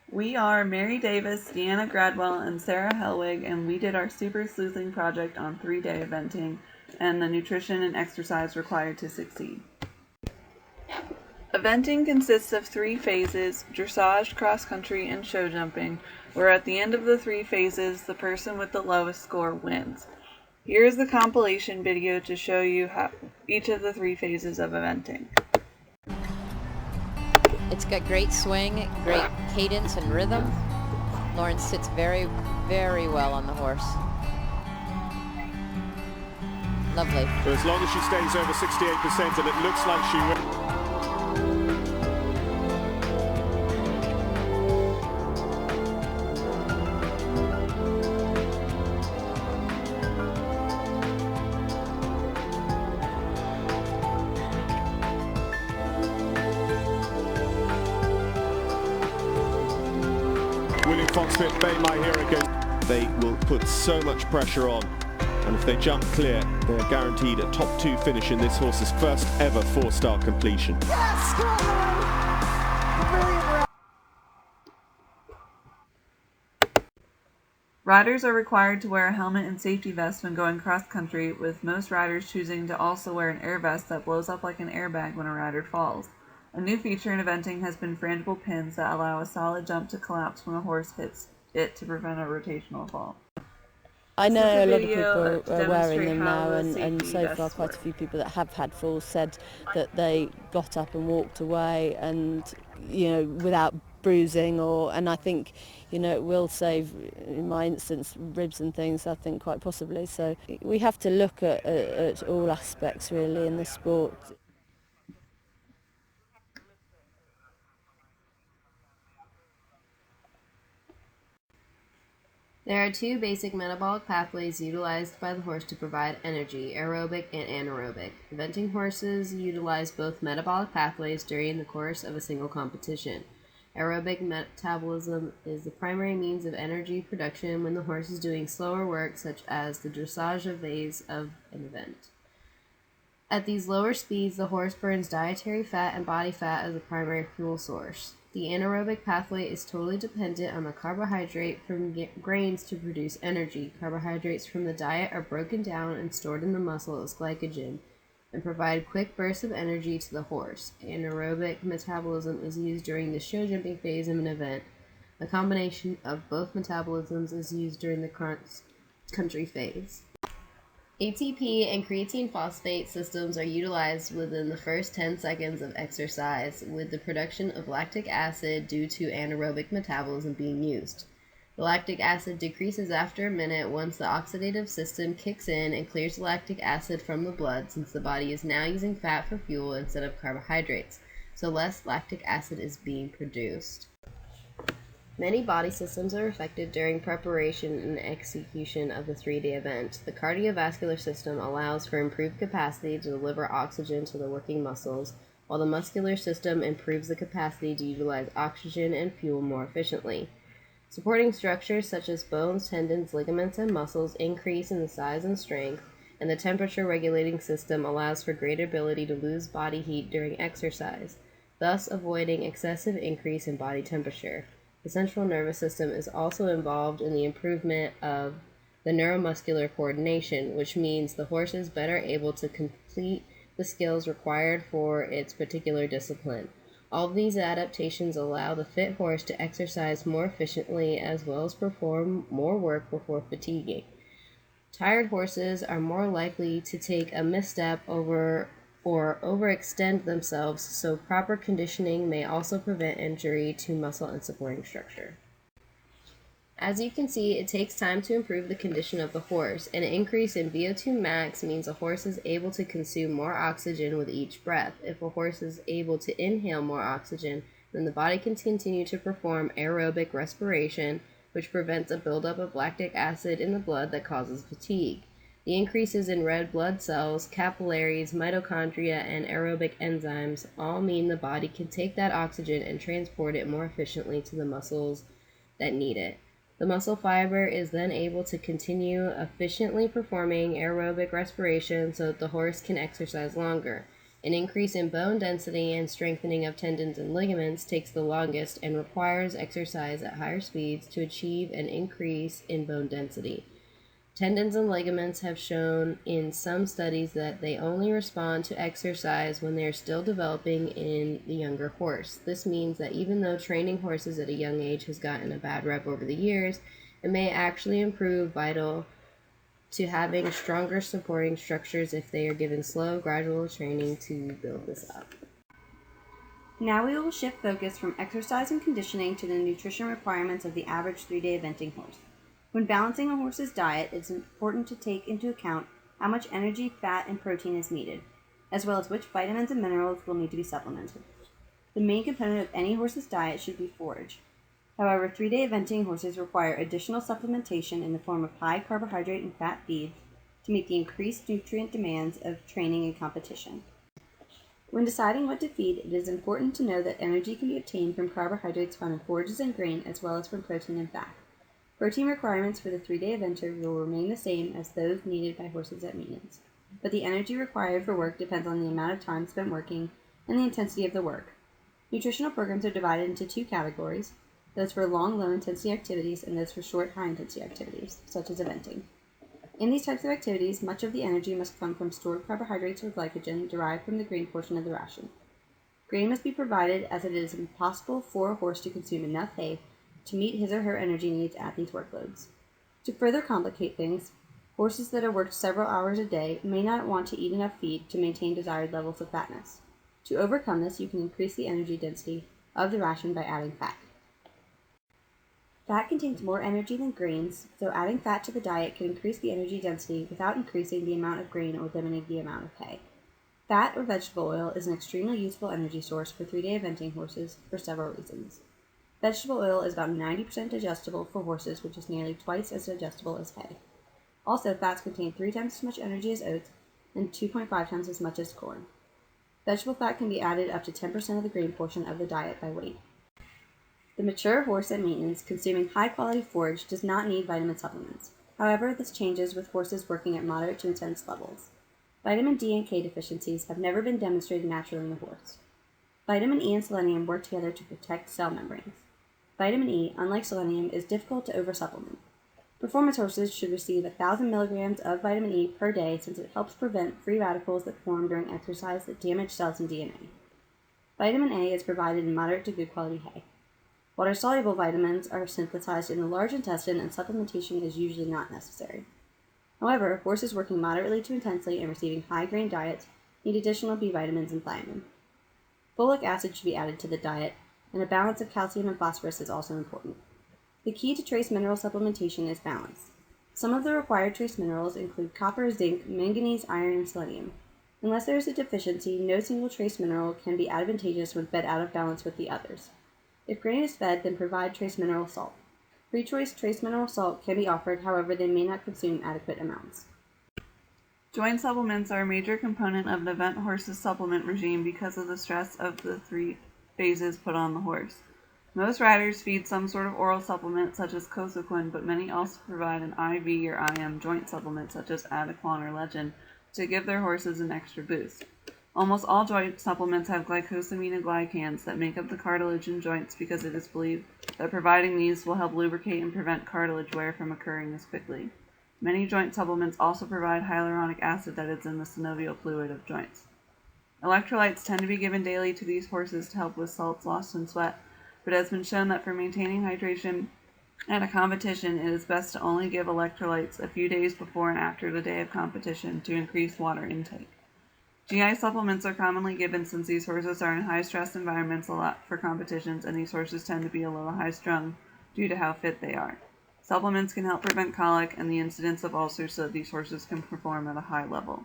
We are Mary Davis, Deanna Gradwell, and Sarah Helwig, and we did our Super Sleuthing project on 3-day eventing and the nutrition and exercise required to succeed. Eventing consists of 3 phases: dressage, cross-country, and show jumping, where at the end of the 3 phases, the person with the lowest score wins. Here is the compilation video to show you how each of the 3 phases of eventing. It's got great swing, great cadence and rhythm. Lauren sits very, very well on the horse. Lovely. For as long as she stays over 68%, and it looks like she will. William Foxpit, Bay My Hero goes. They will put so much pressure on, and if they jump clear, they are guaranteed a top 2 finish in this horse's first ever 4-star completion. Yes, brilliant. Riders are required to wear a helmet and safety vest when going cross-country, with most riders choosing to also wear an air vest that blows up like an airbag when a rider falls. A new feature in eventing has been frangible pins that allow a solid jump to collapse when a horse hits it to prevent a rotational fall. I know a lot of video people are wearing them how now, the and safety so far vests quite a work. few people that have had falls said that they got up and walked away and, you know, without bruising, and I think, you know, it will save, in my instance, ribs and things, I think, quite possibly. So we have to look at all aspects really in the sport. There are 2 basic metabolic pathways utilized by the horse to provide energy: aerobic and anaerobic. Eventing horses utilize both metabolic pathways during the course of a single competition. Aerobic metabolism is the primary means of energy production when the horse is doing slower work, such as the dressage phase of an event. At these lower speeds, the horse burns dietary fat and body fat as a primary fuel source. The anaerobic pathway is totally dependent on the carbohydrate from grains to produce energy. Carbohydrates from the diet are broken down and stored in the muscle as glycogen and provide quick bursts of energy to the horse. Anaerobic metabolism is used during the show jumping phase of an event. A combination of both metabolisms is used during the cross-country phase. ATP and creatine phosphate systems are utilized within the first 10 seconds of exercise, with the production of lactic acid due to anaerobic metabolism being used. The lactic acid decreases after a minute once the oxidative system kicks in and clears the lactic acid from the blood, since the body is now using fat for fuel instead of carbohydrates, so less lactic acid is being produced. Many body systems are affected during preparation and execution of the 3-day event. The cardiovascular system allows for improved capacity to deliver oxygen to the working muscles, while the muscular system improves the capacity to utilize oxygen and fuel more efficiently. Supporting structures such as bones, tendons, ligaments, and muscles increase in the size and strength, and the temperature regulating system allows for greater ability to lose body heat during exercise, thus avoiding excessive increase in body temperature. The central nervous system is also involved in the improvement of the neuromuscular coordination, which means the horse is better able to complete the skills required for its particular discipline. All of these adaptations allow the fit horse to exercise more efficiently as well as perform more work before fatiguing. Tired horses are more likely to take a misstep or overextend themselves, so proper conditioning may also prevent injury to muscle and supporting structure. As you can see, it takes time to improve the condition of the horse. An increase in VO2 max means a horse is able to consume more oxygen with each breath. If a horse is able to inhale more oxygen, then the body can continue to perform aerobic respiration, which prevents a buildup of lactic acid in the blood that causes fatigue. The increases in red blood cells, capillaries, mitochondria, and aerobic enzymes all mean the body can take that oxygen and transport it more efficiently to the muscles that need it. The muscle fiber is then able to continue efficiently performing aerobic respiration so that the horse can exercise longer. An increase in bone density and strengthening of tendons and ligaments takes the longest and requires exercise at higher speeds to achieve an increase in bone density. Tendons and ligaments have shown in some studies that they only respond to exercise when they are still developing in the younger horse. This means that even though training horses at a young age has gotten a bad rep over the years, it may actually improve vital to having stronger supporting structures if they are given slow, gradual training to build this up. Now we will shift focus from exercise and conditioning to the nutrition requirements of the average 3-day eventing horse. When balancing a horse's diet, it's important to take into account how much energy, fat, and protein is needed, as well as which vitamins and minerals will need to be supplemented. The main component of any horse's diet should be forage. However, 3-day eventing horses require additional supplementation in the form of high carbohydrate and fat feeds to meet the increased nutrient demands of training and competition. When deciding what to feed, it is important to know that energy can be obtained from carbohydrates found in forages and grain as well as from protein and fat. Protein requirements for the 3-day eventer will remain the same as those needed by horses at maintenance, but the energy required for work depends on the amount of time spent working and the intensity of the work. Nutritional programs are divided into 2 categories, those for long, low-intensity activities and those for short, high-intensity activities, such as eventing. In these types of activities, much of the energy must come from stored carbohydrates or glycogen derived from the grain portion of the ration. Grain must be provided as it is impossible for a horse to consume enough hay to meet his or her energy needs at these workloads. To further complicate things, horses that have worked several hours a day may not want to eat enough feed to maintain desired levels of fatness. To overcome this, you can increase the energy density of the ration by adding fat. Fat contains more energy than grains, so adding fat to the diet can increase the energy density without increasing the amount of grain or limiting the amount of hay. Fat or vegetable oil is an extremely useful energy source for 3-day eventing horses for several reasons. Vegetable oil is about 90% digestible for horses, which is nearly twice as digestible as hay. Also, fats contain 3 times as much energy as oats and 2.5 times as much as corn. Vegetable fat can be added up to 10% of the grain portion of the diet by weight. The mature horse at maintenance consuming high-quality forage does not need vitamin supplements. However, this changes with horses working at moderate to intense levels. Vitamin D and K deficiencies have never been demonstrated naturally in the horse. Vitamin E and selenium work together to protect cell membranes. Vitamin E, unlike selenium, is difficult to oversupplement. Performance horses should receive 1,000 milligrams of vitamin E per day since it helps prevent free radicals that form during exercise that damage cells and DNA. Vitamin A is provided in moderate to good quality hay. Water-soluble vitamins are synthesized in the large intestine and supplementation is usually not necessary. However, horses working moderately to intensely and receiving high-grain diets need additional B vitamins and thiamine. Folic acid should be added to the diet, and a balance of calcium and phosphorus is also important. The key to trace mineral supplementation is balance. Some of the required trace minerals include copper, zinc, manganese, iron, and selenium. Unless there is a deficiency, no single trace mineral can be advantageous when fed out of balance with the others. If grain is fed, then provide trace mineral salt. Pre-choice trace mineral salt can be offered, however, they may not consume adequate amounts. Joint supplements are a major component of an event horse's supplement regime because of the stress of the 3 phases put on the horse. Most riders feed some sort of oral supplement such as Cosequin, but many also provide an IV or IM joint supplement such as Adequan or Legend to give their horses an extra boost. Almost all joint supplements have glycosaminoglycans that make up the cartilage in joints because it is believed that providing these will help lubricate and prevent cartilage wear from occurring as quickly. Many joint supplements also provide hyaluronic acid that is in the synovial fluid of joints. Electrolytes tend to be given daily to these horses to help with salts lost in sweat, but it has been shown that for maintaining hydration at a competition, it is best to only give electrolytes a few days before and after the day of competition to increase water intake. GI supplements are commonly given since these horses are in high-stress environments a lot for competitions, and these horses tend to be a little high-strung due to how fit they are. Supplements can help prevent colic and the incidence of ulcers so that these horses can perform at a high level.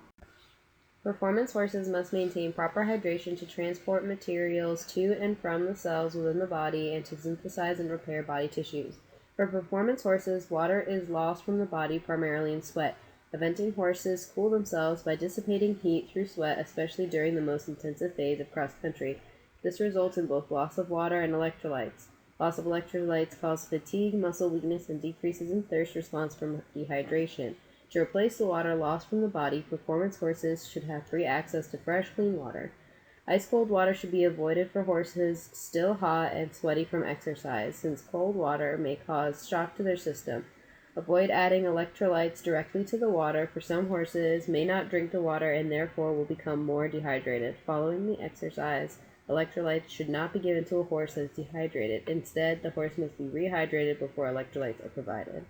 Performance horses must maintain proper hydration to transport materials to and from the cells within the body and to synthesize and repair body tissues. For performance horses, water is lost from the body primarily in sweat. Eventing horses cool themselves by dissipating heat through sweat, especially during the most intensive phase of cross-country. This results in both loss of water and electrolytes. Loss of electrolytes causes fatigue, muscle weakness, and decreases in thirst response from dehydration. To replace the water lost from the body, performance horses should have free access to fresh, clean water. Ice-cold water should be avoided for horses still hot and sweaty from exercise, since cold water may cause shock to their system. Avoid adding electrolytes directly to the water, for some horses may not drink the water and therefore will become more dehydrated. Following the exercise, electrolytes should not be given to a horse that is dehydrated. Instead, the horse must be rehydrated before electrolytes are provided.